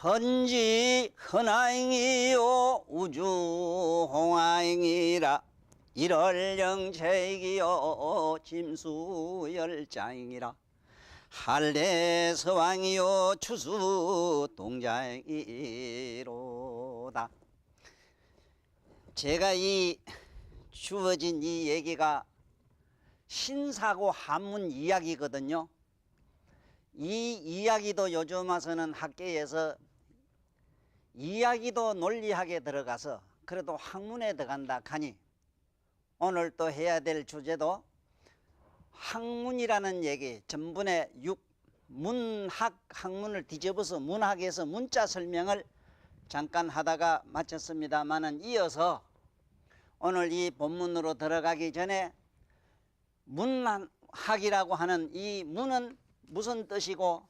천지 헌화행이요 우주홍화행이라 일월령체이기요 짐수열자행이라 할례서왕이요 추수동자행이로다. 제가 이 주어진 이 얘기가 신사고 한문 이야기거든요. 이 이야기도 요즘 와서는 학계에서 이야기도 논리학에 들어가서 그래도 학문에 들어간다 하니 오늘 또 해야 될 주제도 학문이라는 얘기, 전분의 문학, 학문을 뒤집어서 문학에서 문자 설명을 잠깐 하다가 마쳤습니다만은 이어서 오늘 이 본문으로 들어가기 전에 문학이라고 하는 이 문은 무슨 뜻이고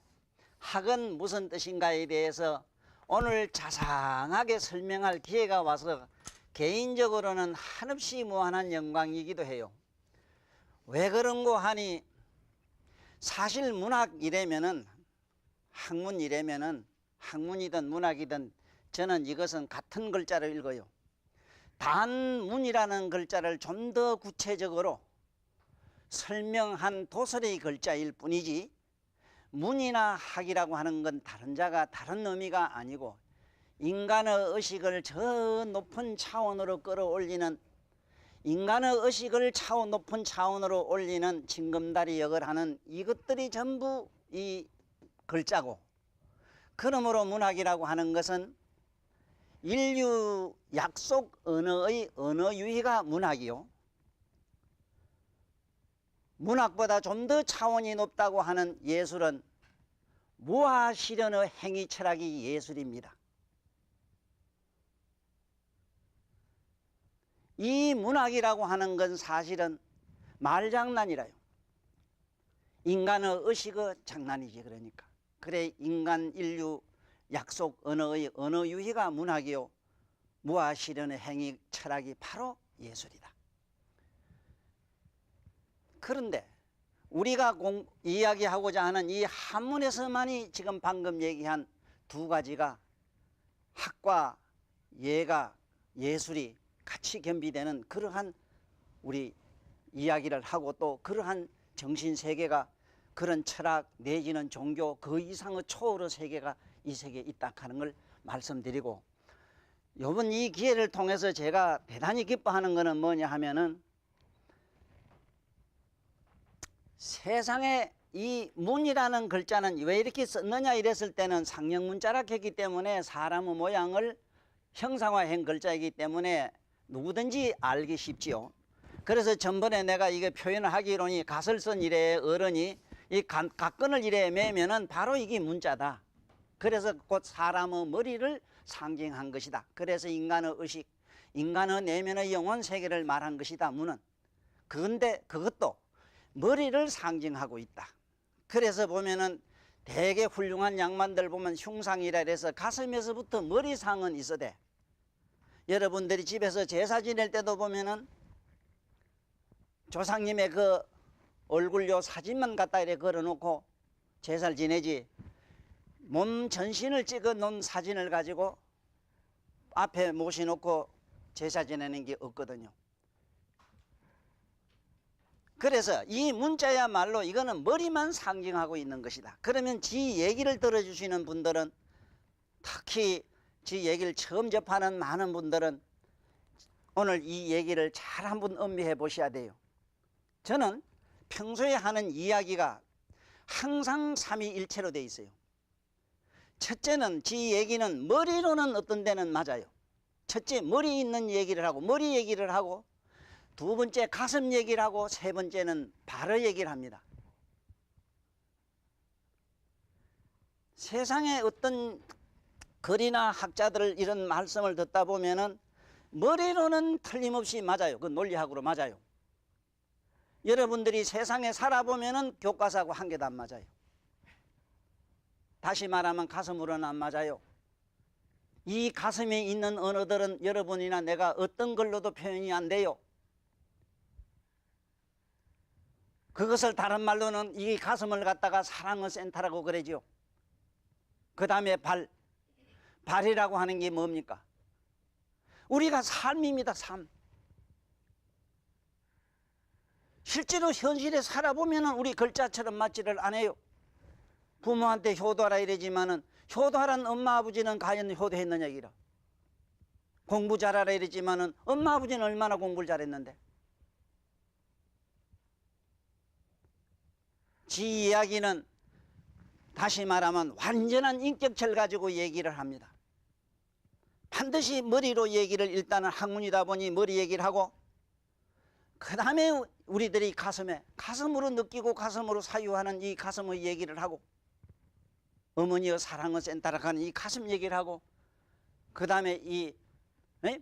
학은 무슨 뜻인가에 대해서 오늘 자상하게 설명할 기회가 와서 개인적으로는 한없이 무한한 영광이기도 해요. 왜 그런고 하니 사실 문학이라면은 학문이라면은 학문이든 문학이든 저는 이것은 같은 글자를 읽어요. 단 문이라는 글자를 좀 더 구체적으로 설명한 도설의 글자일 뿐이지 문이나 학이라고 하는 건 다른 자가 다른 의미가 아니고 인간의 의식을 저 높은 차원으로 끌어올리는 인간의 의식을 높은 차원으로 올리는 징검다리 역을 하는 이것들이 전부 이 글자고, 그러므로 문학이라고 하는 것은 인류 약속 언어의 언어 유희가 문학이요, 문학보다 좀 더 차원이 높다고 하는 예술은 무아실현의 행위 철학이 예술입니다. 이 문학이라고 하는 건 사실은 말장난이라요. 인간의 의식의 장난이지. 그러니까 그래 인간 인류 약속 언어의 언어 유희가 문학이요, 무아실현의 행위 철학이 바로 예술이다. 그런데 우리가 이야기하고자 하는 이 한문에서만이 지금 방금 얘기한 두 가지가 학과 예가 예술이 같이 겸비되는 그러한 우리 이야기를 하고 또 그러한 정신세계가 그런 철학 내지는 종교 그 이상의 초월의 세계가 이 세계에 있다 하는 걸 말씀드리고, 이번 이 기회를 통해서 제가 대단히 기뻐하는 것은 뭐냐 하면은 세상에 이 문이라는 글자는 왜 이렇게 썼느냐 이랬을 때는 상형문자라 했기 때문에 사람의 모양을 형상화한 글자이기 때문에 누구든지 알기 쉽지요. 그래서 전번에 내가 이게 표현을 하기로니 갓을 쓴 이래 어른이 이 갓근을 이래 매면은 바로 이게 문자다. 그래서 곧 사람의 머리를 상징한 것이다. 그래서 인간의 의식, 인간의 내면의 영혼 세계를 말한 것이다, 문은. 그런데 그것도 머리를 상징하고 있다. 그래서 보면은 되게 훌륭한 양반들 보면 흉상이라 해서 가슴에서부터 머리상은 있어대. 여러분들이 집에서 제사 지낼 때도 보면은 조상님의 그 얼굴요 사진만 갖다 이렇게 걸어놓고 제사를 지내지, 몸 전신을 찍어 놓은 사진을 가지고 앞에 모셔놓고 제사 지내는 게 없거든요. 그래서 이 문자야말로 이거는 머리만 상징하고 있는 것이다. 그러면 지 얘기를 들어주시는 분들은, 특히 지 얘기를 처음 접하는 많은 분들은 오늘 이 얘기를 잘 한번 음미해 보셔야 돼요. 저는 평소에 하는 이야기가 항상 삼위일체로 되어 있어요. 첫째는 지 얘기는 머리로는 어떤 데는 맞아요. 첫째 머리 있는 얘기를 하고 머리 얘기를 하고, 두 번째 가슴 얘기를 하고, 세 번째는 발의 얘기를 합니다. 세상에 어떤 글이나 학자들 이런 말씀을 듣다 보면은 머리로는 틀림없이 맞아요. 그 논리학으로 맞아요. 여러분들이 세상에 살아보면은 교과서하고 한 개도 안 맞아요. 다시 말하면 가슴으로는 안 맞아요. 이 가슴에 있는 언어들은 여러분이나 내가 어떤 걸로도 표현이 안 돼요. 그것을 다른 말로는 이 가슴을 갖다가 사랑의 센터라고 그러죠. 그 다음에 발, 발이라고 하는 게 뭡니까? 우리가 삶입니다. 삶. 실제로 현실에 살아보면 우리 글자처럼 맞지를 않아요. 부모한테 효도하라 이러지만은 효도하라는 엄마 아버지는 과연 효도했느냐 이라. 공부 잘하라 이러지만은 엄마 아버지는 얼마나 공부를 잘했는데. 지 이야기는 다시 말하면 완전한 인격체를 가지고 얘기를 합니다. 반드시 머리로 얘기를 일단은 학문이다 보니 머리 얘기를 하고 그 다음에 우리들이 가슴으로 느끼고 가슴으로 사유하는 이 가슴의 얘기를 하고 어머니의 사랑의 센터라 하는 이 가슴 얘기를 하고 그 다음에 이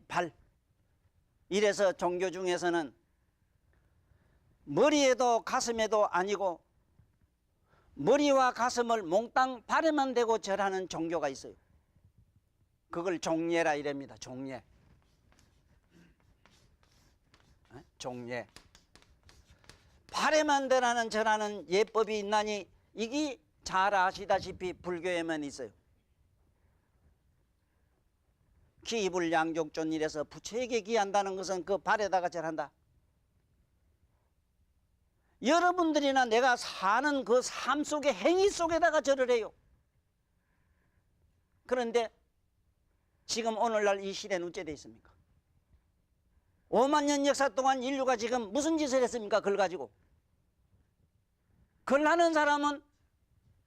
발. 이래서 종교 중에서는 머리에도 가슴에도 아니고 머리와 가슴을 몽땅 발에만 대고 절하는 종교가 있어요. 그걸 종례라 이랍니다. 종례. 종례. 발에만 대라는 절하는 예법이 있나니 이게 잘 아시다시피 불교에만 있어요. 기불양족존 이래서 부처에게 기한다는 것은 그 발에다가 절한다. 여러분들이나 내가 사는 그 삶 속의 행위 속에다가 절을 해요. 그런데 지금 오늘날 이 시대는 어째 돼 있습니까? 5만 년 역사 동안 인류가 지금 무슨 짓을 했습니까? 그걸 가지고. 그걸 하는 사람은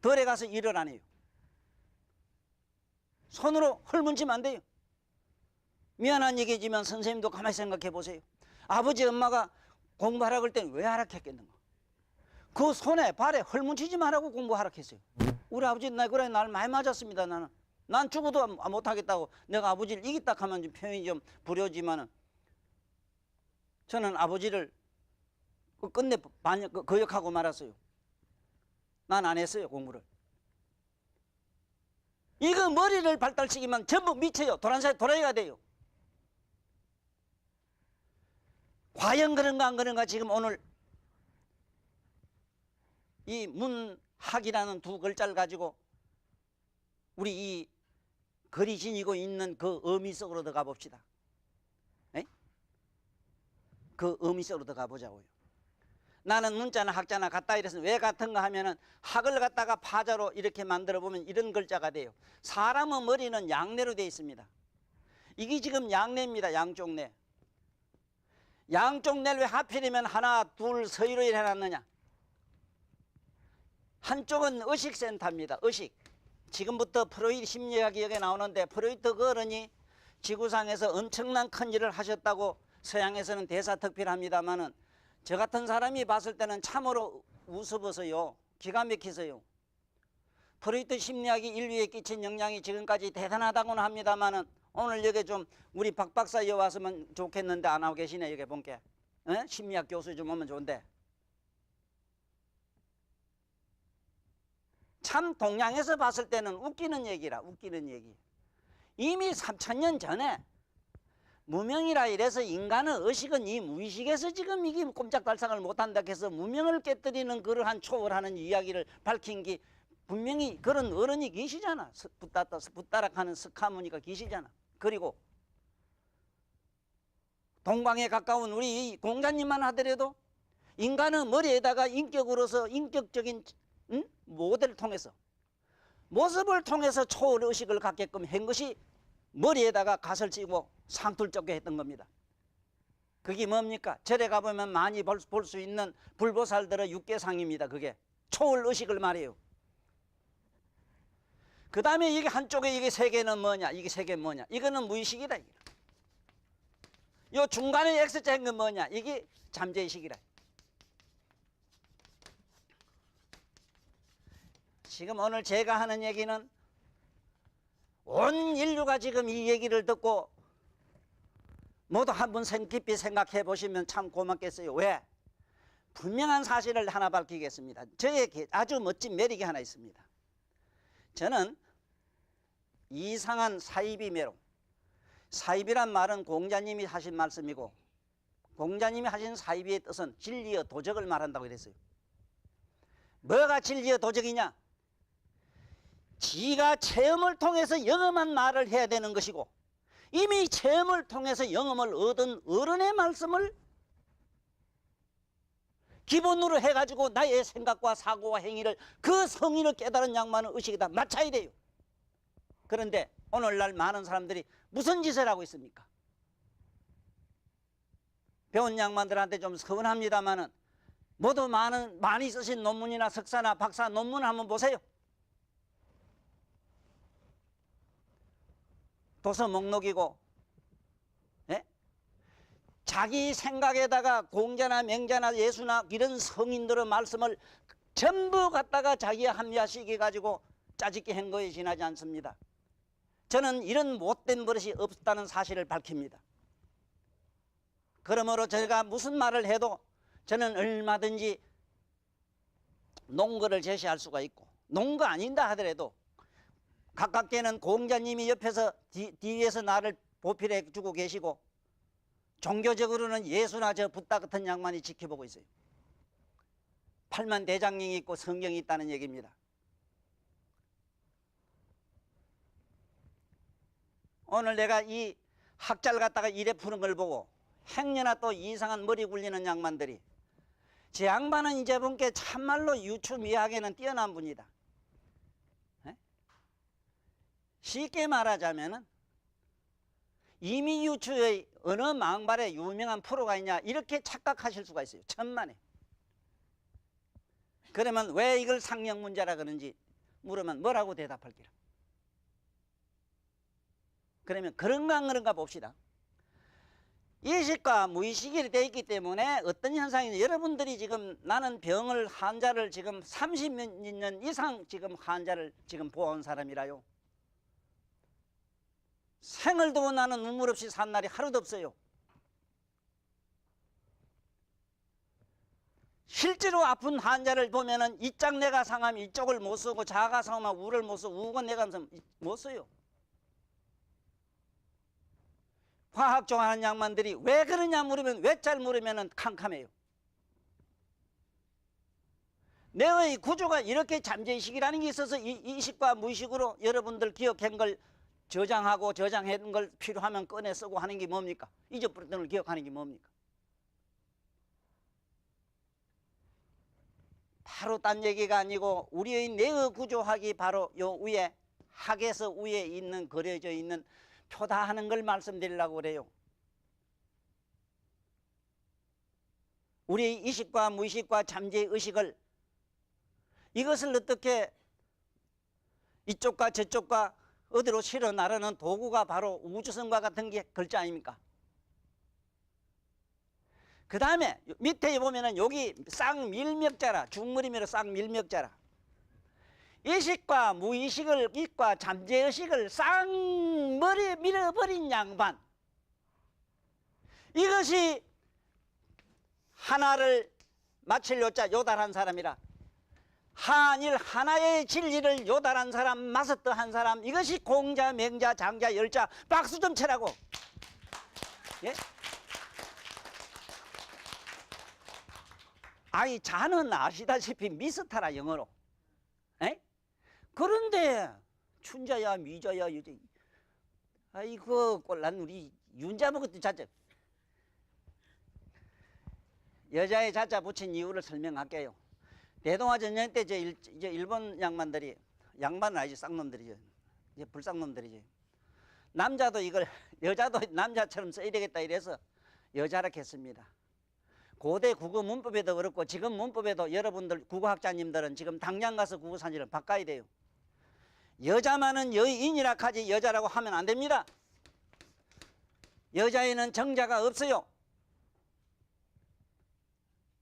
덜에 가서 일을 안 해요. 손으로 헐문치면 안 돼요. 미안한 얘기지만 선생님도 가만히 생각해 보세요. 아버지 엄마가 공부하라 그럴 때는 왜 하락했겠는가? 그 손에 발에 헐문치지 말라고 공부하락했어요. 우리 아버지는 그래 날 많이 맞았습니다. 난 죽어도 못하겠다고 내가 아버지를 이기다 하면 좀 표현이 좀 불효지만은 저는 아버지를 끝내 거역하고 말았어요. 난 안 했어요 공부를. 이거 머리를 발달시키면 전부 미쳐요. 도라이가 돼요. 과연 그런가 안 그런가 지금 오늘 이 문학이라는 두 글자를 가지고 우리 이 글이 지니고 있는 그 의미 속으로 들어가 봅시다. 에? 그 의미 속으로 들어가 보자고요. 나는 문자나 학자나 같다 이래서 왜 같은가 하면은 학을 갖다가 파자로 이렇게 만들어 보면 이런 글자가 돼요. 사람의 머리는 양내로 되어 있습니다. 이게 지금 양내입니다. 양쪽 내. 양쪽 내를 왜 하필이면 하나 둘 서로 해놨느냐. 한쪽은 의식센터입니다. 의식. 지금부터 프로이트 심리학이 여기 나오는데 프로이트 그 어른이 지구상에서 엄청난 큰 일을 하셨다고 서양에서는 대사특필합니다마는 저 같은 사람이 봤을 때는 참으로 우습어서요. 기가 막히세요. 프로이트 심리학이 인류에 끼친 영향이 지금까지 대단하다고는 합니다마는 오늘 여기 좀 우리 박 박사 여기 왔으면 좋겠는데 안 하고 계시네. 여기 본게 심리학 교수 좀 오면 좋은데. 참 동양에서 봤을 때는 웃기는 얘기라. 웃기는 얘기. 이미 3000년 전에 무명이라 이래서 인간의 의식은 이 무의식에서 지금 이게 꼼짝달싹을 못한다 해서 무명을 깨뜨리는 그러한 초월하는 이야기를 밝힌 게 분명히 그런 어른이 계시잖아. 붓다락하는 스카무니가 계시잖아. 그리고 동방에 가까운 우리 이 공자님만 하더라도 인간의 머리에다가 인격으로서 인격적인 모델을 통해서 모습을 통해서 초월의식을 갖게끔 한 것이 머리에다가 갓을 찌고 상투를 쫓게 했던 겁니다. 그게 뭡니까? 절에 가보면 많이 볼 수 있는 불보살들의 육개상입니다. 그게 초월의식을 말해요. 그 다음에 이게 한쪽에 이게 세 개는 뭐냐? 이게 세 개 뭐냐? 이거는 무의식이다. 요 중간에 X자인 건 뭐냐? 이게 잠재의식이라. 지금 오늘 제가 하는 얘기는 온 인류가 지금 이 얘기를 듣고 모두 한번 깊이 생각해 보시면 참 고맙겠어요. 왜? 분명한 사실을 하나 밝히겠습니다. 저에게 아주 멋진 매력이 하나 있습니다. 저는 이상한 사이비 매력. 사이비란 말은 공자님이 하신 말씀이고 공자님이 하신 사이비의 뜻은 진리의 도적을 말한다고 그랬어요. 뭐가 진리의 도적이냐? 지가 체험을 통해서 영험한 말을 해야 되는 것이고, 이미 체험을 통해서 영험을 얻은 어른의 말씀을 기본으로 해가지고 나의 생각과 사고와 행위를, 그 성인을 깨달은 양반은 의식에다 맞춰야 돼요. 그런데 오늘날 많은 사람들이 무슨 짓을 하고 있습니까? 배운 양반들한테 좀 서운합니다만은 모두 많이 쓰신 논문이나 석사나 박사 논문 한번 보세요. 도서 목록이고, 예? 자기 생각에다가 공자나 명자나 예수나 이런 성인들의 말씀을 전부 갖다가 자기에 합리화시켜 가지고 짜집기 한 거에 지나지 않습니다. 저는 이런 못된 버릇이 없다는 사실을 밝힙니다. 그러므로 제가 무슨 말을 해도 저는 얼마든지 논거를 제시할 수가 있고, 논거 아닌다 하더라도 가깝게는 공자님이 옆에서 뒤에서 나를 보필해 주고 계시고, 종교적으로는 예수나 저 붓다 같은 양반이 지켜보고 있어요. 팔만 대장경이 있고 성경이 있다는 얘기입니다. 오늘 내가 이 학자를 갖다가 이래 푸는 걸 보고 행여나 또 이상한 머리 굴리는 양반들이, 제 양반은 이제 본게 참말로 유추미학에는 뛰어난 분이다. 에? 쉽게 말하자면은 이미유추의 어느 망발에 유명한 프로가 있냐, 이렇게 착각하실 수가 있어요. 천만에. 그러면 왜 이걸 상형문자라 그런지 물으면 뭐라고 대답할게요? 그러면 그런가 안 그런가 봅시다. 의식과 무의식이 되어 있기 때문에 어떤 현상이냐, 여러분들이 지금 나는 병을, 환자를 지금 30년 이상 지금 환자를 지금 보아온 사람이라요. 생을도 나는 눈물 없이 산 날이 하루도 없어요. 실제로 아픈 환자를 보면은 이짝 내가 상하면 이쪽을 못 쓰고, 자가 상하면 우를 못 쓰고, 우가 내가 못 써요. 화학 좋아하는 양반들이 왜 그러냐 물으면, 왜 잘 물으면 캄캄해요. 내의 구조가 이렇게 잠재의식이라는 게 있어서 이 의식과 무의식으로 여러분들 기억한 걸 저장하고, 저장한 걸 필요하면 꺼내 쓰고 하는 게 뭡니까? 잊어버렸던 걸 기억하는 게 뭡니까? 바로 딴 얘기가 아니고, 우리의 뇌의 구조학이 바로 요 위에, 학에서 위에 있는, 그려져 있는 표다 하는 걸 말씀드리려고 그래요. 우리의 의식과 무의식과 잠재의식을, 이것을 어떻게 이쪽과 저쪽과 어디로 실어 나르는 도구가 바로 우주선과 같은 게 글자 아닙니까? 그 다음에 밑에 보면은 여기 쌍밀명자라, 중머리미로 쌍밀명자라. 의식과 무의식을, 의식과 잠재의식을 쌍머리에 밀어버린 양반, 이것이 하나를 마칠 요자 요달한 사람이라, 한일 하나의 진리를 요달한 사람, 마스터한 사람, 이것이 공자, 명자, 장자, 열자. 박수 좀 쳐라고. 예? 아이, 자는 아시다시피 미스터라, 영어로. 에? 그런데 춘자야 미자야 여자, 아이고 꼴난 우리 윤자 먹었던 자자. 여자의 자자 붙인 이유를 설명할게요. 대동아전쟁 때 이제 일본 양반들이, 양반은 아니지, 쌍놈들이죠. 이제 불쌍놈들이지. 남자도 이걸, 여자도 남자처럼 써야 되겠다 이래서 여자라 했습니다. 고대 국어 문법에도 그렇고 지금 문법에도 여러분들 국어학자님들은 지금 당장 가서 국어사전을 바꿔야 돼요. 여자만은 여인이라 하지 여자라고 하면 안 됩니다. 여자에는 정자가 없어요.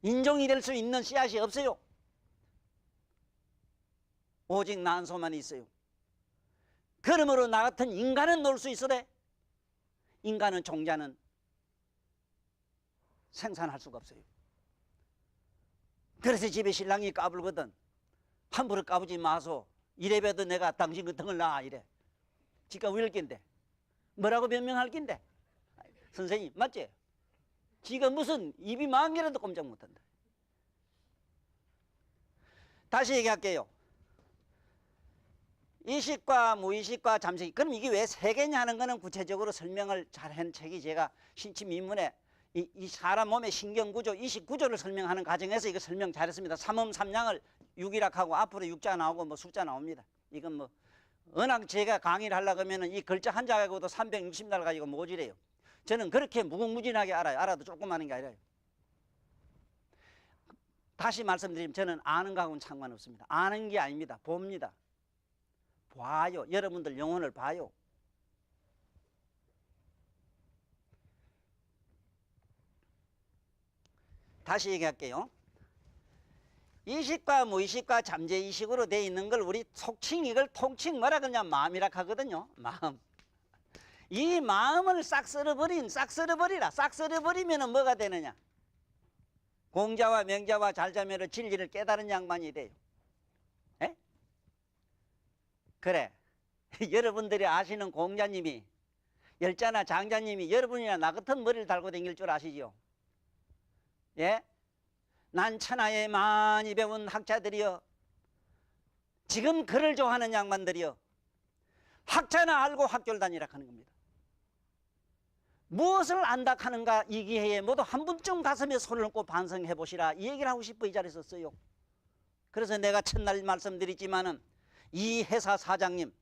인종이 될 수 있는 씨앗이 없어요. 오직 난소만 있어요. 그러므로 나 같은 인간은 놀 수 있어도 인간은, 종자는 생산할 수가 없어요. 그래서 집에 신랑이 까불거든. 함부로 까부지 마소. 이래봬도 내가 당신 그 등을 놔 이래. 지가 왜 낀데? 뭐라고 변명할 낀데? 선생님 맞지? 지가 무슨 입이 만 개라도 꼼짝 못한다. 다시 얘기할게요. 이식과 무의식과 잠식. 그럼 이게 왜 세 개냐 하는 거는 구체적으로 설명을 잘한 책이 제가 신치민문에 이 사람 몸의 신경구조, 이식구조를 설명하는 과정에서 이거 설명 잘했습니다. 삼음삼량을 육이라고 앞으로 육자 나오고 뭐 숫자 나옵니다. 이건 뭐 워낙 제가 강의를 하려고 하면은 이 글자 한 자하고도 360날 가지고 모지래요. 저는 그렇게 무궁무진하게 알아요. 알아도 조금 아는 게 아니라요. 다시 말씀드리면 저는 아는 거하고는 상관없습니다. 아는 게 아닙니다. 봅니다. 봐요. 여러분들 영혼을 봐요. 다시 얘기할게요. 이식과 무의식과 잠재의식으로 되어 있는 걸 우리 속칭 이걸 통칭 뭐라 그러냐 마음이라 하거든요. 마음. 이 마음을 싹 썰어버리라. 싹 썰어버리면 뭐가 되느냐. 공자와 명자와 잘자매로 진리를 깨달은 양반이 돼요. 에? 그래. 여러분들이 아시는 공자님이 열자나 장자님이 여러분이나 나 같은 머리를 달고 다닐 줄 아시죠? 예? 난 천하에 많이 배운 학자들이여 지금 글을 좋아하는 양반들이여 학자나 알고 학교를 다니라 하는 겁니다. 무엇을 안다 하는가 이 기회에 모두 한 분쯤 가슴에 손을 얹고 반성해 보시라 이 얘기를 하고 싶어 이 자리에 썼어요. 그래서 내가 첫날 말씀드렸지만은 이 회사 사장님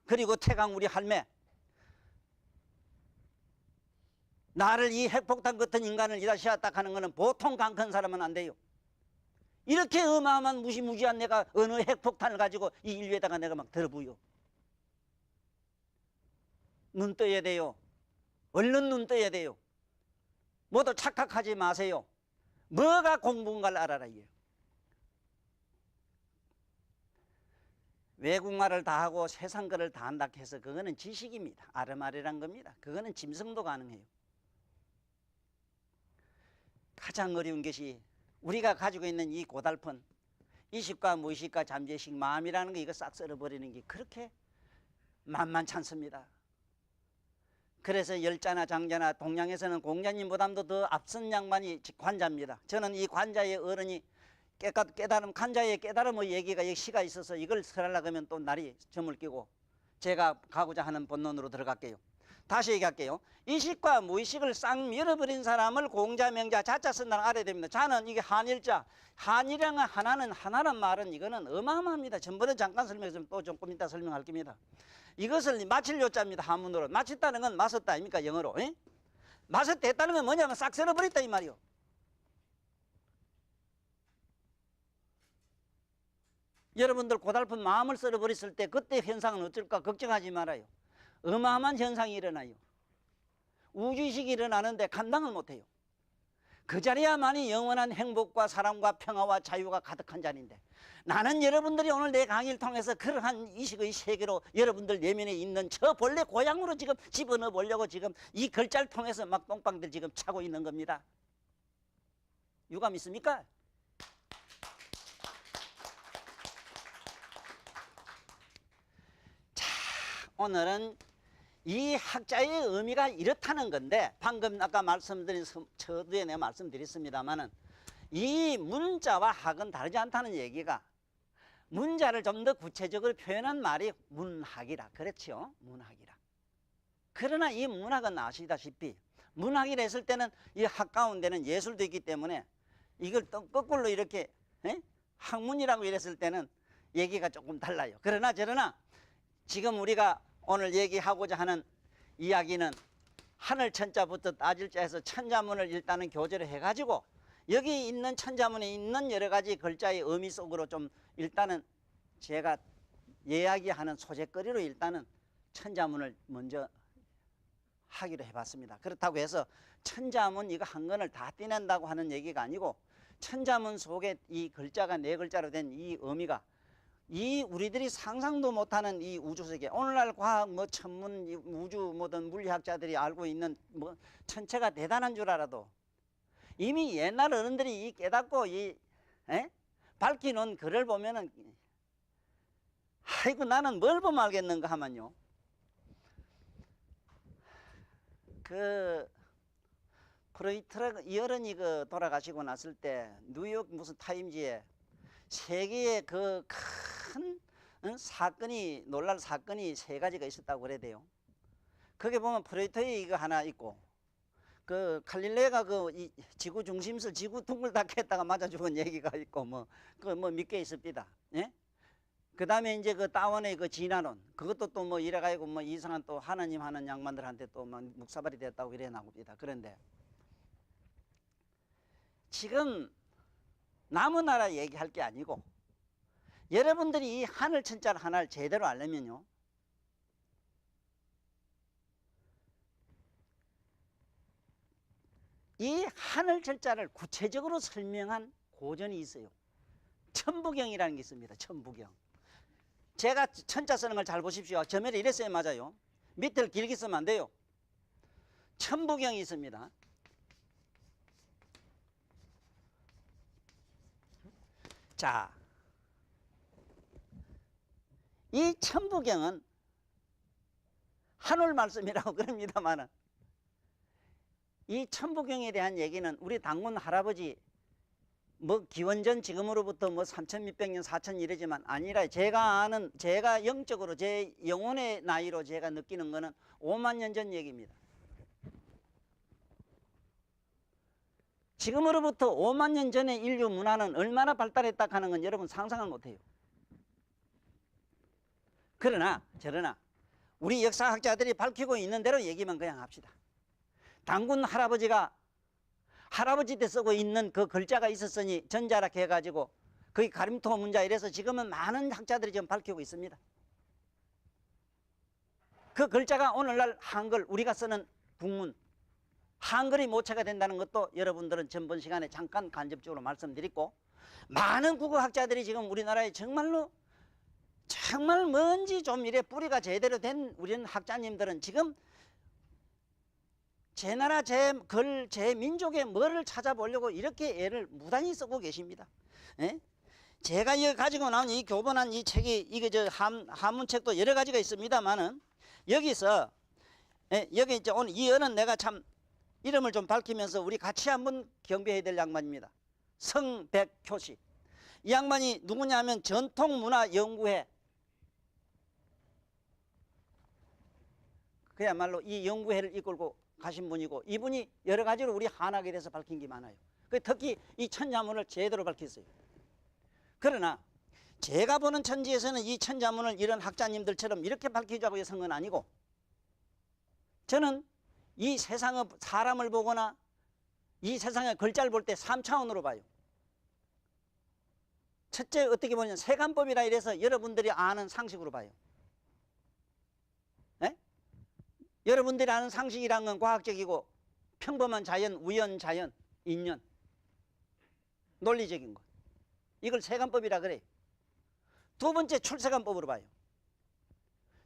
그리고 태강 우리 할매 나를 이 핵폭탄 같은 인간을 이다 씌웠다 하는 것은 보통 강큰 사람은 안 돼요. 이렇게 어마어마한 무시무시한 내가 어느 핵폭탄을 가지고 이 인류에다가 내가 막 들어부요. 눈 떠야 돼요. 얼른 눈 떠야 돼요. 모두 착각하지 마세요. 뭐가 공부인가를 알아라 이게요. 외국말을 다 하고 세상 거를 다 한다 해서 그거는 지식입니다. 아르마리란 겁니다. 그거는 짐승도 가능해요. 가장 어려운 것이 우리가 가지고 있는 이 고달픈 이식과 무의식과 잠재의식 마음이라는 거 이거 싹 썰어버리는 게 그렇게 만만찮습니다. 그래서 열자나 장자나 동양에서는 공자님보다도 더 앞선 양반이 관자입니다. 저는 이 관자의 어른이 깨달음, 관자의 깨달음의 얘기가 시가 있어서 이걸 설하려고 하면 또 날이 점을 끼고 제가 가고자 하는 본론으로 들어갈게요. 다시 얘기할게요. 이식과 무의식을 싹 밀어버린 사람을 공자, 명자, 자자 쓴다는 알아야 됩니다. 자는 이게 한일자. 한이라는 하나란 말은 이거는 어마어마합니다. 전번에 잠깐 설명했으면 또 조금 이따 설명할 겁니다. 이것을 마칠 요자입니다. 한문으로. 마쳤다는 건 마셨다 아닙니까? 영어로. 에? 마셨다 했다는 건 뭐냐면 싹 썰어버렸다 이 말이요. 여러분들 고달픈 마음을 썰어버렸을 때 그때 현상은 어쩔까 걱정하지 말아요. 어마어마한 현상이 일어나요. 우주의식이 일어나는데 감당을 못해요. 그 자리야만이 영원한 행복과 사랑과 평화와 자유가 가득한 자리인데 나는 여러분들이 오늘 내 강의를 통해서 그러한 이식의 세계로 여러분들 내면에 있는 저 본래 고향으로 지금 집어넣어 보려고 지금 이 글자를 통해서 막 똥방들 지금 차고 있는 겁니다. 유감 있습니까? 자, 오늘은 이 학자의 의미가 이렇다는 건데 방금 아까 말씀드린 처두에 내가 말씀드렸습니다만은 이 문자와 학은 다르지 않다는 얘기가 문자를 좀 더 구체적으로 표현한 말이 문학이라 그렇죠. 문학이라. 그러나 이 문학은 아시다시피 문학이라 했을 때는 이 학 가운데는 예술도 있기 때문에 이걸 또 거꾸로 이렇게 학문이라고 이랬을 때는 얘기가 조금 달라요. 그러나 저러나 지금 우리가 오늘 얘기하고자 하는 이야기는 하늘 천자부터 따질자에서 천자문을 일단은 교재로 해가지고 여기 있는 천자문에 있는 여러 가지 글자의 의미 속으로 좀 일단은 제가 이야기하는 소재거리로 일단은 천자문을 먼저 하기로 해봤습니다. 그렇다고 해서 천자문 이거 한 권을 다 떼낸다고 하는 얘기가 아니고 천자문 속에 이 글자가 네 글자로 된 이 의미가 이 우리들이 상상도 못하는 이 우주세계 오늘날 과학 뭐 천문 우주 뭐든 물리학자들이 알고 있는 뭐 천체가 대단한 줄 알아도 이미 옛날 어른들이 이 깨닫고 이 밝히는 글을 보면은 아이고 나는 뭘 보면 알겠는가 하면요 그 프로이트라 이 어른이 그 돌아가시고 났을 때 뉴욕 무슨 타임지에 세계의 그 큰 사건이 놀랄 사건이 세 가지가 있었다고 그래야 돼요. 거기 보면 프로이토의 이거 하나 있고, 그 갈릴레가 그 이 지구 중심설 지구 둥글다게 했다가 맞아 죽은 얘기가 있고, 뭐 그 뭐 몇 개 있습니다. 예? 그 다음에 이제 그 다원의 그 진화론, 그것도 또 뭐 이래가지고 뭐 이상한 또 하나님 하는 양반들한테 또 막 묵사발이 됐다고 이래 나옵니다. 그런데 지금 남은 나라 얘기할 게 아니고, 여러분들이 이 하늘 천자 하나를 제대로 알려면요, 이 하늘 철자를 구체적으로 설명한 고전이 있어요. 천부경이라는 게 있습니다. 천부경. 제가 천자 쓰는 걸 잘 보십시오. 저면에 이랬어야 맞아요. 밑을 길게 쓰면 안 돼요. 천부경이 있습니다. 자, 이 천부경은 한올 말씀이라고 그럽니다만은, 이 천부경에 대한 얘기는 우리 당군 할아버지 뭐 기원전 지금으로부터 뭐 3천 몇백 년 4천 이러지만 아니라, 제가 아는, 제가 영적으로 제 영혼의 나이로 제가 느끼는 거는 5만 년 전 얘기입니다. 지금으로부터 5만 년 전의 인류 문화는 얼마나 발달했다 하는 건 여러분 상상을 못해요. 그러나 우리 역사학자들이 밝히고 있는 대로 얘기만 그냥 합시다. 당군 할아버지가 할아버지 때 쓰고 있는 그 글자가 있었으니 전자라 해가지고 거기 가림토 문자 이래서 지금은 많은 학자들이 지금 밝히고 있습니다. 그 글자가 오늘날 한글, 우리가 쓰는 국문 한글이 모체가 된다는 것도 여러분들은 전번 시간에 잠깐 간접적으로 말씀드렸고, 많은 국어학자들이 지금 우리나라에 정말 뭔지 좀 이래 뿌리가 제대로 된 우리는 학자님들은 지금 제 나라, 제 글, 제 민족의 뭐를 찾아보려고 이렇게 애를 무단히 쓰고 계십니다. 예? 제가 여기 가지고 나온 이 교본한 이 책이, 이게 저 한문책도 여러 가지가 있습니다만은, 여기서, 예? 여기 이제 오늘 이 언은 내가 참 이름을 좀 밝히면서 우리 같이 한번 경배해야 될 양반입니다. 성백효씨. 이 양반이 누구냐 하면 전통문화연구회, 그야말로 이 연구회를 이끌고 가신 분이고, 이분이 여러 가지로 우리 한학에 대해서 밝힌 게 많아요. 특히 이 천자문을 제대로 밝혔어요. 그러나 제가 보는 천지에서는 이 천자문을 이런 학자님들처럼 이렇게 밝히자고 해서 한 건 아니고, 저는 이 세상의 사람을 보거나 이 세상의 글자를 볼 때 3차원으로 봐요. 첫째, 어떻게 보면 세간법이라 이래서 여러분들이 아는 상식으로 봐요. 에? 여러분들이 아는 상식이란 건 과학적이고 평범한 자연, 우연, 자연, 인연, 논리적인 것, 이걸 세간법이라 그래요. 두 번째, 출세간법으로 봐요.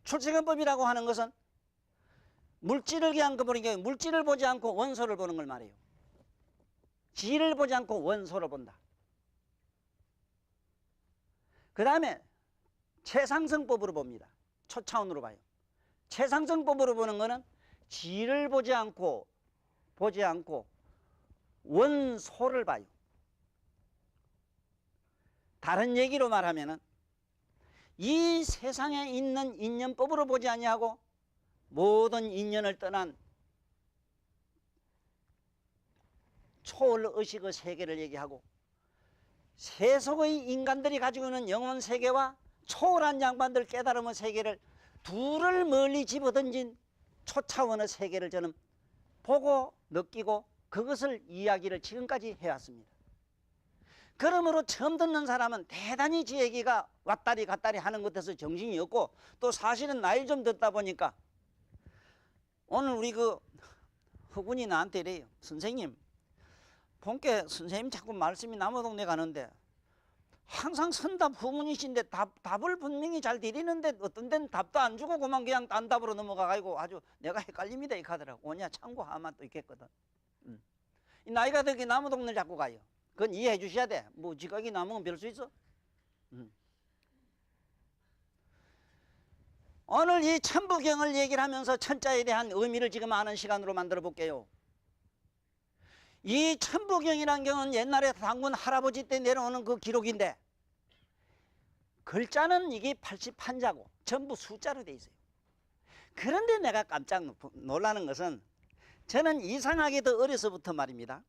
출세간법이라고 하는 것은 물질을 그냥 보니까 물질을 보지 않고 원소를 보는 걸 말해요. 질을 보지 않고 원소를 본다. 그 다음에 최상승법으로 봅니다. 초차원으로 봐요. 최상승법으로 보는 것은 질을 보지 않고 원소를 봐요. 다른 얘기로 말하면은 이 세상에 있는 인연법으로 보지 아니하고 모든 인연을 떠난 초월의식의 세계를 얘기하고, 세속의 인간들이 가지고 있는 영혼 세계와 초월한 양반들 깨달음의 세계를 둘을 멀리 집어던진 초차원의 세계를 저는 보고 느끼고 그것을 이야기를 지금까지 해왔습니다. 그러므로 처음 듣는 사람은 대단히 제 얘기가 왔다리 갔다리 하는 것에서 정신이 없고, 또 사실은 나이 좀 듣다 보니까 오늘 우리 그 허군이 나한테 이래요. 선생님, 본께 선생님 자꾸 말씀이 남호동네 가는데 항상 선답 후문이신데 답을 분명히 잘 드리는데 어떤 데는 답도 안 주고 그냥 딴 답으로 넘어가가지고 아주 내가 헷갈립니다 이렇게 하더라고. 뭐냐, 참고하면 또 있겠거든. 이 나이가 들게 남호동네를 자꾸 가요. 그건 이해해 주셔야 돼. 뭐 지각이 남으면 별 수 있어. 오늘 이 천부경을 얘기를 하면서 천자에 대한 의미를 지금 아는 시간으로 만들어 볼게요. 이 천부경이라는 경우는 옛날에 당군 할아버지 때 내려오는 그 기록인데, 글자는 이게 81자고 전부 숫자로 돼 있어요. 그런데 내가 깜짝 놀라는 것은 저는 이상하게도 어려서부터 말입니다.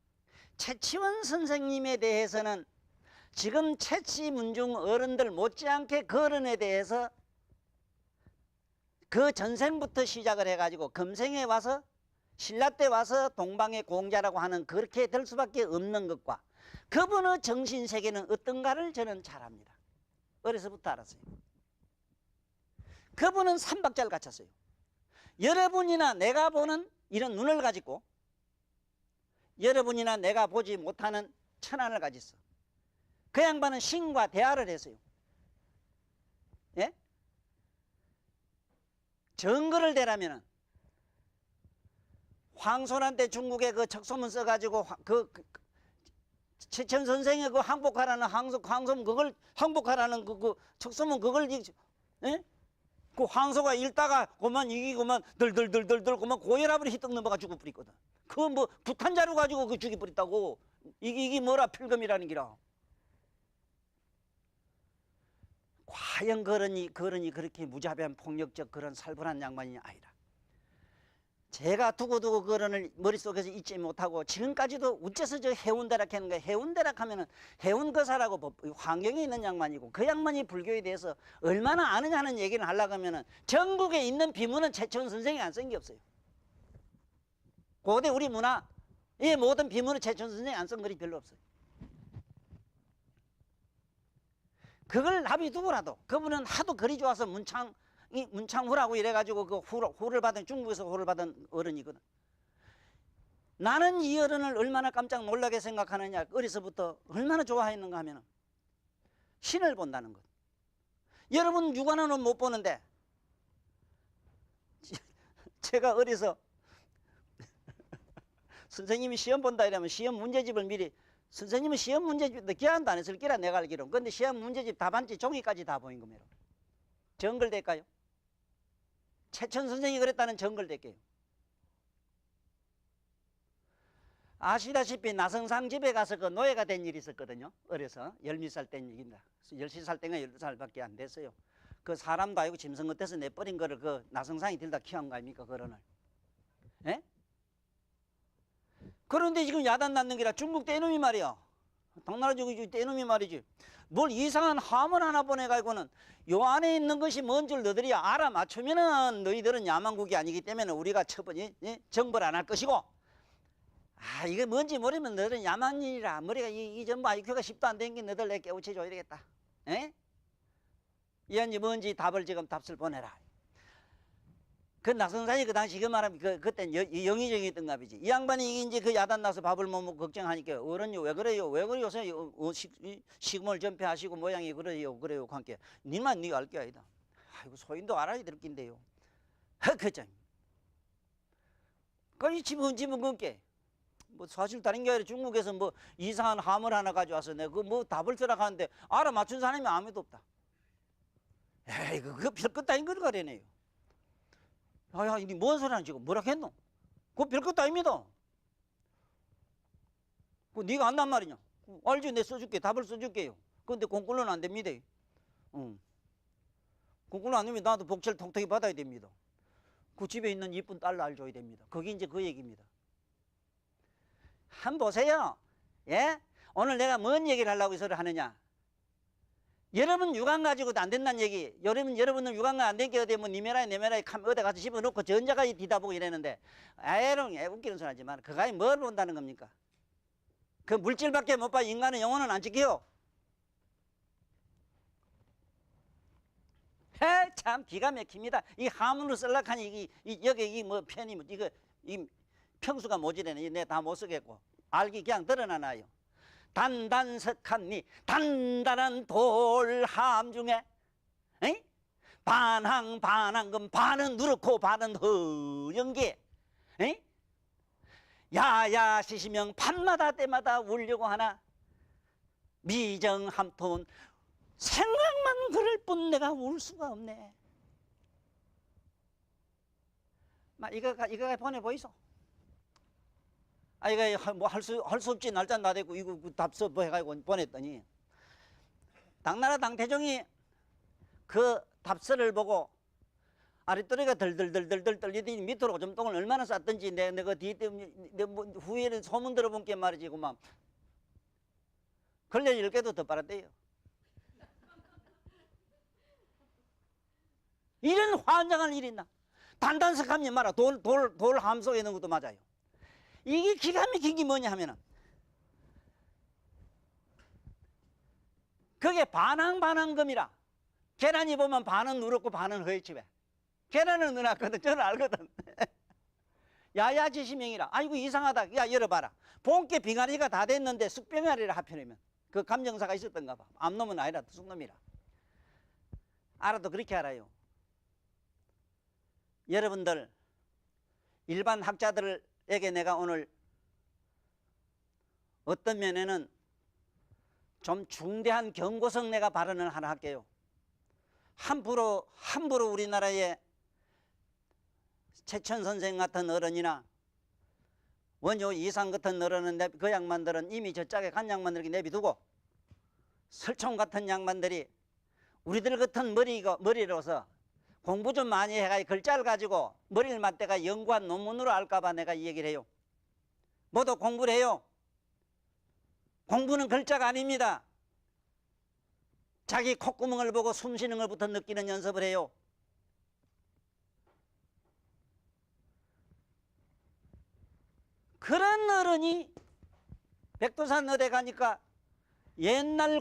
최치원 선생님에 대해서는 지금 채치문중 어른들 못지않게 거론에 대해서 그 전생부터 시작을 해가지고 금생에 와서 신라 때 와서 동방의 공자라고 하는 그렇게 될 수밖에 없는 것과 그분의 정신세계는 어떤가를 저는 잘 압니다. 어려서부터 알았어요. 그분은 삼박자를 갖췄어요. 여러분이나 내가 보는 이런 눈을 가지고 여러분이나 내가 보지 못하는 천안을 가졌어. 그 양반은 신과 대화를 했어요. 예? 정글을 대라면은 황소한테 중국에 그 척소문 써가지고 최천 선생의 그 항복하라는 황소문 그걸 항복하라는 그 척소문 그걸 예? 그 황소가 읽다가 그만 이기고만 덜덜덜덜덜 그만 고혈압으로 희떡 넘어가 죽어버리거든. 그거 뭐 부탄자루 가지고 그 죽여버렸다고. 이게 뭐라 필금이라는 기라. 과연 그러니 그렇게 무자비한 폭력적 그런 살벌한 양반이 아니라 제가 두고두고 그런을 머릿속에서 잊지 못하고 지금까지도 어째서 저 해운대락 하는 거야. 해운대락 하면은 해운거사라고 환경에 있는 양반이고 그 양반이 불교에 대해서 얼마나 아느냐 하는 얘기를 하려고 하면은 전국에 있는 비문은 최치원 선생이 안 쓴 게 없어요. 고대 우리 문화의 모든 비문은 최치원 선생이 안 쓴 글이 별로 없어요. 그걸 놔두고라도 그분은 하도 글이 좋아서 문창후라고 이래가지고 그 호를 받은 중국에서 호를 받은 어른이거든. 나는 이 어른을 얼마나 깜짝 놀라게 생각하느냐. 어려서부터 얼마나 좋아했는가 하면 신을 본다는 것. 여러분 육안으로는 못 보는데 제가 어려서 선생님이 시험 본다 이러면 시험 문제집을 미리 선생님은 시험 문제집 기한도 안 했을 기라 내가 알기로. 근데 시험 문제집 답안지 종이까지 다 보인 겁니다. 정글될까요? 최천 선생이 그랬다는 정글될게요. 아시다시피 나성상 집에 가서 그 노예가 된 일이 있었거든요. 어려서 12살 된 얘기입니다. 13살 땐가 12살밖에 안 됐어요. 그 사람도 아니고 짐승 같아서 내버린 거를 그 나성상이 들다 키운 거 아닙니까? 그런을. 예? 그런데 지금 야단 낳는 게라 중국 떼놈이 말이야. 당나라 중국 떼놈이 말이지. 뭘 이상한 화문 하나 보내가지고는 요 안에 있는 것이 뭔 줄 너희들이 알아맞추면은 너희들은 야만국이 아니기 때문에 우리가 처벌이 정벌 안 할 것이고 이게 뭔지 모르면 너희들은 야만인이라 머리가 이 전부 IQ가 10도 안 된 게 너희들 내 깨우쳐 줘야 되겠다. 에? 이한지 뭔지 답을 보내라. 그 나성산이 그 당시 그 말하면 그땐 영의정이었던 값이지. 이 양반이 이제 그 야단 나서 밥을 못 먹고 걱정하니까 어른이 왜 그래요? 왜 그래요? 요새 식물 전폐하시고 모양이 그래요. 관계. 니만 니가 알 게 아니다. 아이고 소인도 알아야 될 낀데요. 그짱. 그 집은 건게. 뭐 사실 다른 게 아니라 중국에서 뭐 이상한 화물 하나 가져와서 내가 그 뭐 답을 쓰라 하는데 알아맞춘 사람이 아무도 없다. 에이 그거 별것 아닌 걸 가려네요. 야, 니 뭔 소리 하는 지금 뭐라 했노? 그거 별것도 아닙니다. 그거 네가 안단 말이냐? 알지? 내 써줄게. 답을 써줄게요. 근데 공권료는 안 됩니다. 공권료 안 되면 나도 복채를 톡톡히 받아야 됩니다. 그 집에 있는 이쁜 딸 날 줘야 됩니다. 그게 이제 그 얘기입니다. 한번 보세요. 예? 오늘 내가 뭔 얘기를 하려고 이 소리를 하느냐? 여러분 육안 가지고도 안 된다는 얘기. 여러분은 육안가 안 된 게 어디 뭐 니메라에 내메라에 어디 가서 집어넣고 전자까지 뒤다보고 이러는데 에롱 웃기는 소리 하지만 그가이 뭘 본다는 겁니까? 그 물질밖에 못 봐. 인간은 영혼은 안 지켜요. 참 기가 막힙니다. 이 하문으로 썰락하니 여기 뭐 편이 이거 이 평수가 모자라네. 내가 다 못 쓰겠고 알기 그냥 드러나나요. 단단석한니 단단한 돌함 중에 에이? 반항 금 반은 누렇고 반은 허연게 야야 시시명 밤마다 때마다 울려고 하나 미정함톤 생각만 그럴 뿐 내가 울 수가 없네. 이거 보내보이소. 이거 뭐 할 수 없지. 날짜 나대고 이거 답서 뭐 해가지고 보냈더니 당나라 당태종이 그 답서를 보고 아랫도리가 덜덜덜덜 떨리더니 밑으로 좀 똥을 얼마나 쌌던지 내가 뒤에 뭐 후에는 소문 들어본 게 말이지 그만 걸려 10개도 더 빨았대요. 이런 환장한 일이 있나? 단단석하면 말아 돌 함속에 있는 것도 맞아요. 이게 기가 막힌 게 뭐냐 하면은 그게 반항반항금이라. 계란이 보면 반은 누렇고 반은 허해집에. 계란은 넣어놨거든. 저는 알거든. 야야지시명이라. 아이고 이상하다. 야 열어봐라. 본께 병아리가 다 됐는데 쑥병아리라 하필이면. 그 감정사가 있었던가 봐. 암놈은 아니라 쑥놈이라. 알아도 그렇게 알아요. 여러분들 일반 학자들에게 내가 오늘 어떤 면에는 좀 중대한 경고성 내가 발언을 하나 할게요. 함부로 우리나라의 최천 선생 같은 어른이나 원효 이상 같은 어른은 그 양반들은 이미 저짝에 간 양반들에게 내비두고 설총 같은 양반들이 우리들 같은 머리로서 공부 좀 많이 해가 글자를 가지고 머리를 맞대가 연구한 논문으로 알까봐 내가 이 얘기를 해요. 모두 공부를 해요. 공부는 글자가 아닙니다. 자기 콧구멍을 보고 숨 쉬는 것부터 느끼는 연습을 해요. 그런 어른이 백두산 어대 가니까 옛날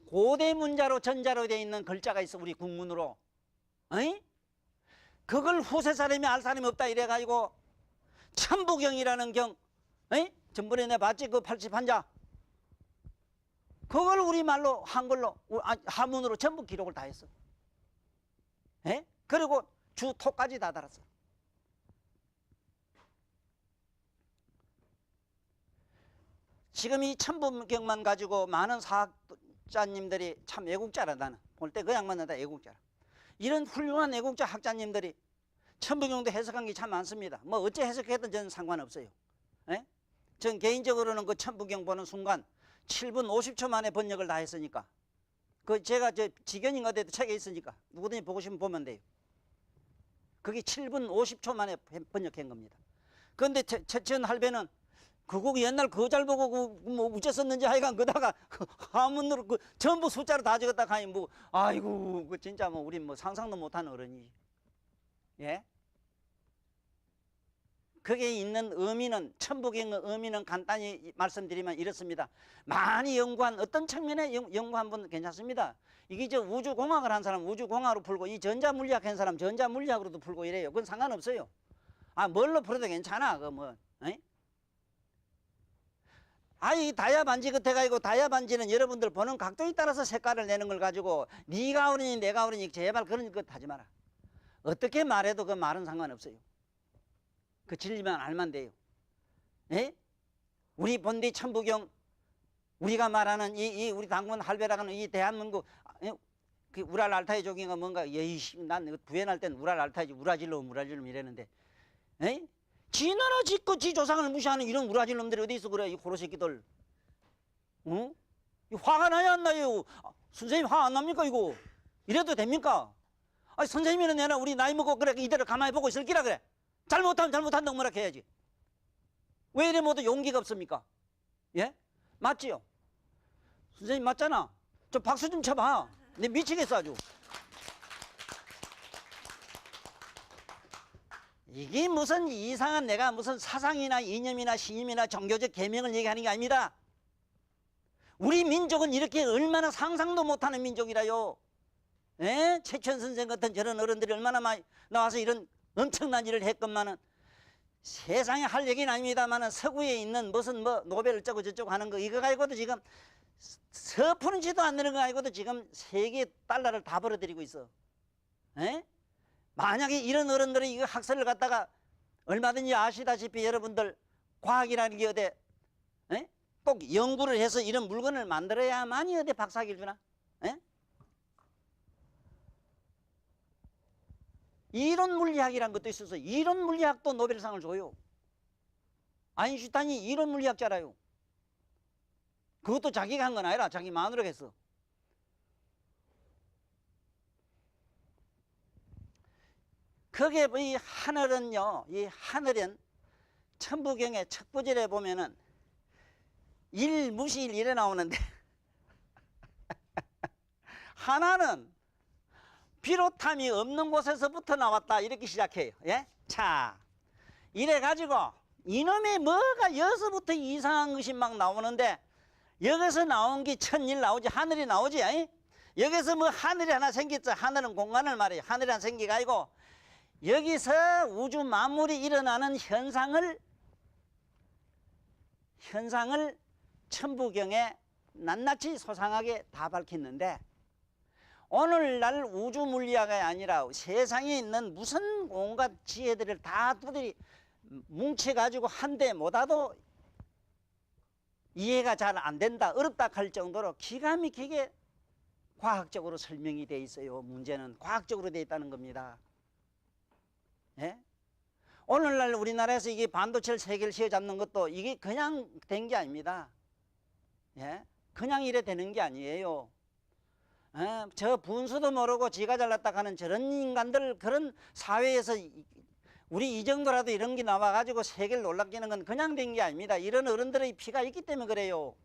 고대 문자로 전자로 되어 있는 글자가 있어. 우리 국문으로. 어이? 그걸 후세 사람이 알 사람이 없다 이래가지고 천부경이라는 경, 어이? 전번에 내가 봤지 그 80한자. 그걸 우리말로 한글로 한문으로 전부 기록을 다 했어. 에? 그리고 주토까지 다 달았어. 지금 이 천부경만 가지고 많은 사학자님들이 참 애국자라. 나는 볼 때 그 양반은 다 애국자라. 이런 훌륭한 애국자 학자님들이 천부경도 해석한 게 참 많습니다. 뭐 어째 해석했든 저는 상관없어요. 에? 전 개인적으로는 그 천부경 보는 순간 7분 50초 만에 번역을 다 했으니까. 그 제가 저 지견인가 돼도 책에 있으니까 누구든지 보고 싶으면 보면 돼요. 그게 7분 50초 만에 번역한 겁니다. 그런데 최천 할배는 그거 옛날 그거 잘 보고 뭐 우째 썼는지 하여간 그다가 한문으로 그 전부 숫자로 다 적었다 하니 뭐 아이고 그 진짜 뭐 우리 뭐 상상도 못하는 어른이. 예? 거기에 있는 의미는 천부경의 의미는 간단히 말씀드리면 이렇습니다. 많이 연구한 어떤 측면에 연구한 분 괜찮습니다. 이게 저 우주공학을 한 사람 우주공학으로 풀고 이 전자물리학 한 사람 전자물리학으로도 풀고 이래요. 그건 상관없어요. 아 뭘로 풀어도 괜찮아. 그 뭐. 아이 다이아 반지 끝에 가지고 다이아 반지는 여러분들 보는 각도에 따라서 색깔을 내는 걸 가지고 네가 오르니 내가 오르니 제발 그런 것 하지 마라. 어떻게 말해도 그 말은 상관없어요. 그 진리만 알면 돼요. 에? 우리 본디 천부경 우리가 말하는 이 우리 당군 할배라는 이 대한민국 그 우랄 알타이 족인가 뭔가 예이씨 난 부연할 땐 우랄 알타이지 우라질놈 이랬는데 에? 지 나라 짓고 지 조상을 무시하는 이런 우라질 놈들이 어디 있어 그래 이 고로 새끼들. 어? 화가 나야 안 나요? 선생님 화 안 납니까 이거? 이래도 됩니까? 아니 선생님이는 내가 우리 나이 먹고 그래 이대로 가만히 보고 있을 기라 그래. 잘못하면 잘못한다고 뭐라 해야지. 왜 이래 모두 용기가 없습니까? 예? 맞지요? 선생님 맞잖아. 좀 박수 좀 쳐봐. 내 미치겠어 아주. 이게 무슨 이상한 내가 무슨 사상이나 이념이나 신념이나 종교적 계명을 얘기하는 게 아닙니다. 우리 민족은 이렇게 얼마나 상상도 못하는 민족이라요. 에? 최천 선생 같은 저런 어른들이 얼마나 많이 나와서 이런 엄청난 일을 했건만은 세상에 할 얘기는 아닙니다만은 서구에 있는 무슨 뭐 노벨 어쩌고 저쩌고 하는 거 이거 가지고도 지금 서푸른지도 않는 거 가지고도 지금 세계 달러를 다 벌어들이고 있어. 에? 만약에 이런 어른들이 이거 학설을 갖다가 얼마든지 아시다시피 여러분들 과학이라는 게 어디 에? 꼭 연구를 해서 이런 물건을 만들어야만이 어디 박사학위를 주나? 에? 이론 물리학이란 것도 있어서 이론 물리학도 노벨상을 줘요. 아인슈타인이 이론 물리학자라요. 그것도 자기가 한 건 아니라 자기 마누라가 했어. 그게 이 하늘은요, 이 하늘은 천부경의 첫 구절에 보면은 일무시일 이래 나오는데 하나는 비롯함이 없는 곳에서부터 나왔다 이렇게 시작해요. 예? 자, 이래 가지고 이놈의 뭐가 여기서부터 이상한 것이 막 나오는데 여기서 나온 게 천일 나오지, 하늘이 나오지. 에? 여기서 뭐 하늘이 하나 생겼어. 하늘은 공간을 말해요. 하늘이 하나 생기가지고 여기서 우주 만물이 일어나는 현상을 천부경에 낱낱이 소상하게 다 밝혔는데, 오늘날 우주 물리학이 아니라 세상에 있는 무슨 온갖 지혜들을 다 두드리 뭉쳐가지고 한데 못하도 이해가 잘 안 된다, 어렵다 할 정도로 기가 막히게 과학적으로 설명이 돼 있어요. 문제는 과학적으로 돼 있다는 겁니다. 예? 오늘날 우리나라에서 이게 반도체를 세계를 휘어잡는 것도 이게 그냥 된 게 아닙니다. 예? 그냥 이래 되는 게 아니에요. 예? 저 분수도 모르고 지가 잘났다 하는 저런 인간들, 그런 사회에서 우리 이 정도라도 이런 게 나와가지고 세계를 놀랍게 하는 건 그냥 된 게 아닙니다. 이런 어른들의 피가 있기 때문에 그래요.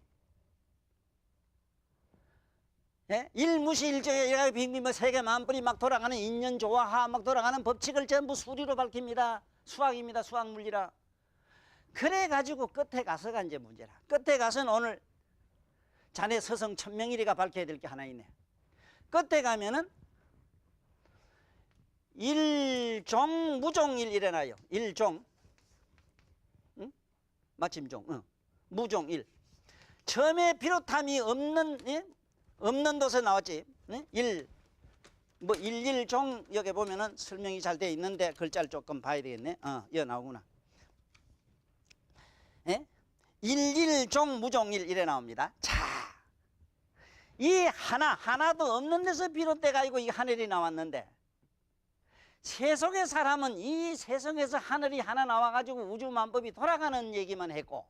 예? 일무시일조에 빙빙 세계 만물이 막 돌아가는 인연 조화하 막 돌아가는 법칙을 전부 수리로 밝힙니다. 수학입니다. 수학 물리라. 그래 가지고 끝에 가서가 이제 문제라. 끝에 가서는 오늘 자네 서성 천명일이가 밝혀야 될 게 하나 있네. 끝에 가면은 일종 무종일 일어나요. 일종, 응? 마침종, 응. 무종일. 처음에 비롯함이 없는, 예? 없는 곳에 나왔지. 네? 일일종 여기 보면은 설명이 잘 돼 있는데 글자를 조금 봐야 되겠네. 여기 나오구나. 예? 일일종 무종일 이래 나옵니다. 자, 이 하나도 없는 데서 비롯돼 가지고 이 하늘이 나왔는데, 세속의 사람은 이 세상에서 하늘이 하나 나와 가지고 우주 만법이 돌아가는 얘기만 했고,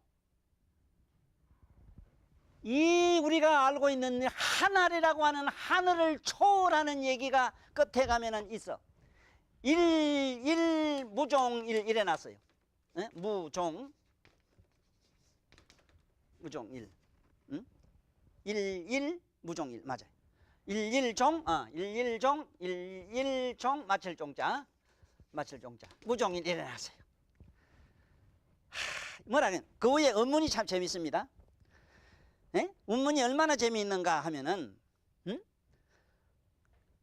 이 우리가 알고 있는 하늘이라고 하는 하늘을 초월하는 얘기가 끝에 가면은 있어. 무종일 이래 놨어요. 네? 무종일. 응? 무종일 맞아요. 일일종 마칠 종자 무종일 이래 놨어요. 뭐라면 그 위에 원문이 참 재밌습니다. 예? 원문이 얼마나 재미있는가 하면은,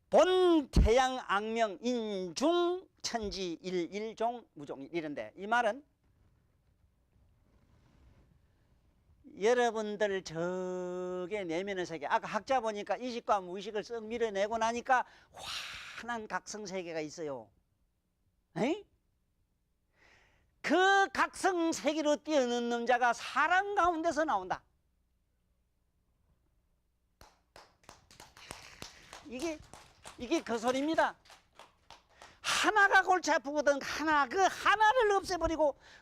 본 태양 악명 인중 천지 일일종 무종일 이런데, 이 말은 여러분들 저게 내면의 세계, 아까 학자 보니까 이식과 무의식을 쓱 밀어내고 나니까 환한 각성세계가 있어요. 에? 그 각성세계로 뛰어넣는 자가 사람 가운데서 나온다. 이게 그 소리입니다. 하나가 골치 아프거든. 그 하나를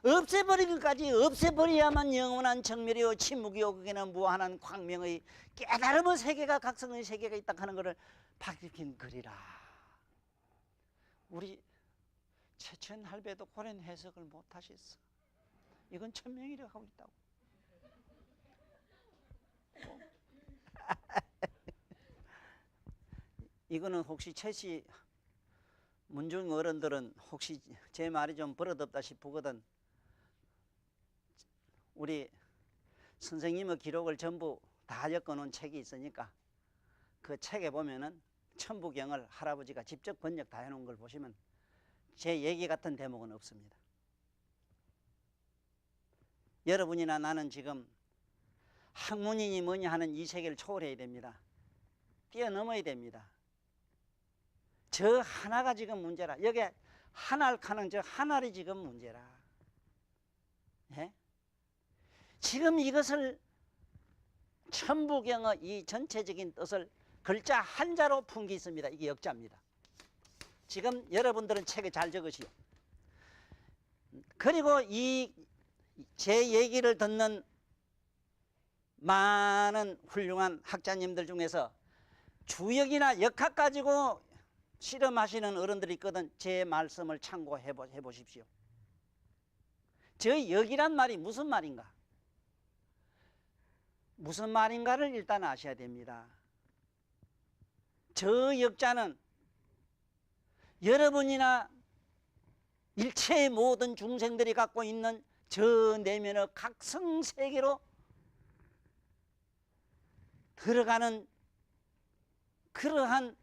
없애버리기까지 없애버려야만 영원한 정멸이요 침묵이요 그게는 무한한 광명의 깨달음의 세계가 각성의 세계가 있다 하는 것을 밝힌 글이라. 우리 최천 할배도 고른 해석을 못 하셨어. 이건 천명이라고 하고 있다고. 이거는 혹시 최씨 문중 어른들은 혹시 제 말이 좀 버릇없다 싶거든. 우리 선생님의 기록을 전부 다 엮어놓은 책이 있으니까 그 책에 보면은 천부경을 할아버지가 직접 번역 다 해놓은 걸 보시면 제 얘기 같은 대목은 없습니다. 여러분이나 나는 지금 학문이니 뭐니 하는 이 세계를 초월해야 됩니다. 뛰어넘어야 됩니다. 저 하나가 지금 문제라. 여기 하나카는 저 하나리 지금 문제라. 예? 지금 이것을 천부경의 이 전체적인 뜻을 글자 한자로 푼 게 있습니다. 이게 역자입니다. 지금 여러분들은 책에 잘 적으시오. 그리고 이 제 얘기를 듣는 많은 훌륭한 학자님들 중에서 주역이나 역학 가지고 실험하시는 어른들이 있거든. 제 말씀을 참고해 보십시오. 저 역이란 말이 무슨 말인가? 무슨 말인가를 일단 아셔야 됩니다. 저 역자는 여러분이나 일체의 모든 중생들이 갖고 있는 저 내면의 각성세계로 들어가는 그러한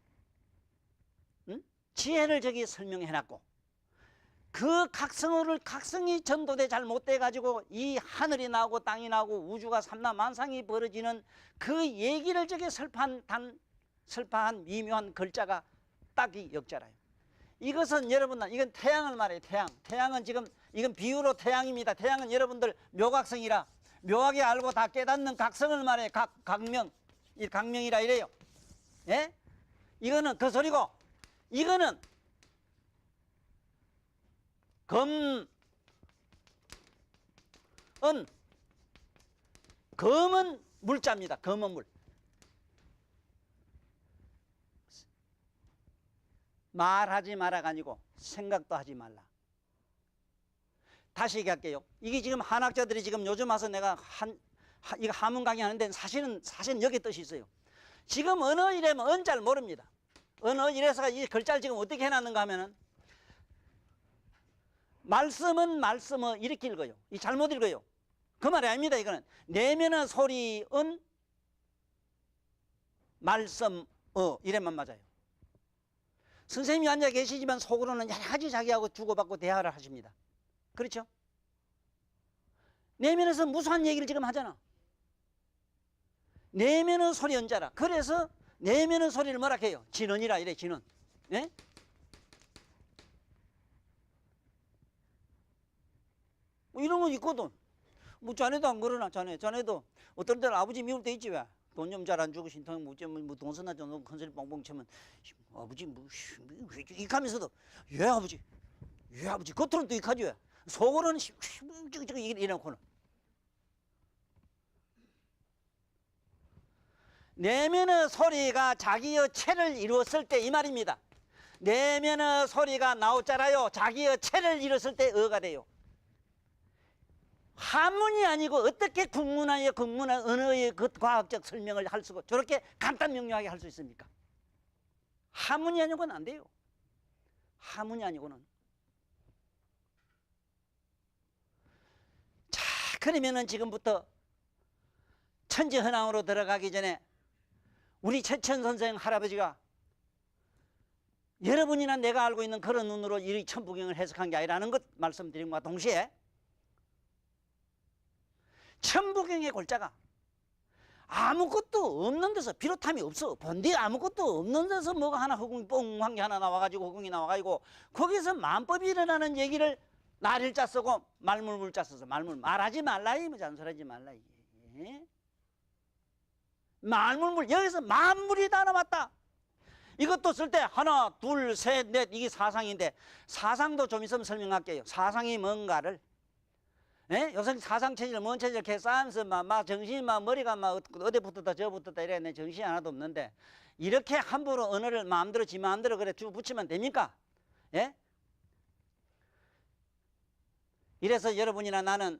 지혜를 저기 설명해놨고, 그 각성이 전도돼 잘 못돼 가지고 이 하늘이 나오고 땅이 나오고 우주가 삼라만상이 벌어지는 그 얘기를 저기 설파한 미묘한 글자가 딱 이 역자라요. 이것은 여러분, 이건 태양을 말해요. 태양은 지금 이건 비유로 태양입니다. 태양은 여러분들 묘각성이라 묘하게 알고 다 깨닫는 각성을 말해요. 각명, 이 각명이라 이래요. 예? 이거는 그 소리고, 이거는 검은 물자입니다. 검은 물. 말하지 마라가 아니고 생각도 하지 말라. 다시 얘기할게요. 이게 지금 한학자들이 지금 요즘 와서 내가 이거 한문 강의하는데 사실은 여기 뜻이 있어요. 지금 언어 이래면 언자를 모릅니다. 언어 이래서가 이 글자를 지금 어떻게 해놨는가 하면은, 말씀은 말씀을 이렇게 읽어요. 이 잘못 읽어요. 그 말이 아닙니다. 이거는 내면의 소리은 말씀 이래만 맞아요. 선생님이 앉아 계시지만 속으로는 여러 가지 자기하고 주고받고 대화를 하십니다. 그렇죠? 내면에서 무수한 얘기를 지금 하잖아. 내면의 소리 언자라. 그래서 내면의 소리를 뭐라 해요? 진언이라 이래. 진언. 예? 뭐 이런 건 있거든. 뭐 자네도 안 그러나? 자네도 어떤 때는 아버지 미울 때 있지 왜? 돈 좀 잘 안 주고 신통 뭐돈 쓰나 좀 큰 소리 뻥뻥 치면 아버지 이카면서도 예 아버지 겉으로는 또 이카지 왜? 속으로는 이래놓고는. 내면의 소리가 자기의 체를 이루었을 때 이 말입니다. 내면의 소리가 나오잖아요. 자기의 체를 이뤘을 때 어가 돼요. 한문이 아니고 어떻게 국문화의 언어의 그 과학적 설명을 할 수가 저렇게 간단 명료하게 할 수 있습니까? 한문이 아니고는 안 돼요. 한문이 아니고는. 자, 그러면은 지금부터 천지헌왕으로 들어가기 전에 우리 최천 선생 할아버지가 여러분이나 내가 알고 있는 그런 눈으로 이 천부경을 해석한 게 아니라는 것 말씀드린 것과 동시에, 천부경의 골자가 아무것도 없는 데서 비롯함이 없어. 본디 아무것도 없는 데서 뭐가 하나 허공이 뻥한 게 하나 나와가지고 허공이 나와가지고 거기서 만법이 일어나는 얘기를 날일자 쓰고 말물물자 써서 말하지 말라 이 잔소리하지 말라 이게. 말물물 여기서 만물이 다 남았다. 이것도 쓸 때 하나 둘 셋 넷 이게 사상인데, 사상도 좀 있으면 설명할게요. 사상이 뭔가를, 예? 요새 사상 체질, 뭔 체질 이렇게 쌓으면서 막 정신이 막 머리가 막 어디 붙었다 저 붙었다 이래 내 정신이 하나도 없는데, 이렇게 함부로 언어를 마음대로 지 마음대로 그래 쭉 붙이면 됩니까? 예? 이래서 여러분이나 나는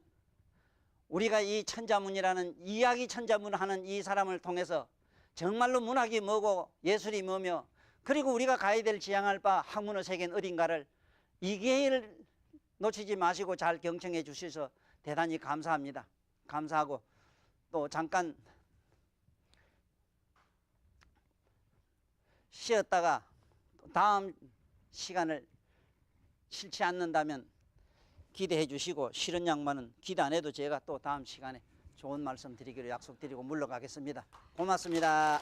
우리가 이 천자문이라는 이야기 천자문을 하는 이 사람을 통해서 정말로 문학이 뭐고 예술이 뭐며, 그리고 우리가 가야 될 지향할 바 학문의 세계는 어딘가를 이 기회를 놓치지 마시고 잘 경청해 주셔서 대단히 감사합니다. 감사하고 또 잠깐 쉬었다가 다음 시간을 싫지 않는다면 기대해 주시고, 싫은 양반은 기대 안 해도 제가 또 다음 시간에 좋은 말씀 드리기로 약속드리고 물러가겠습니다. 고맙습니다.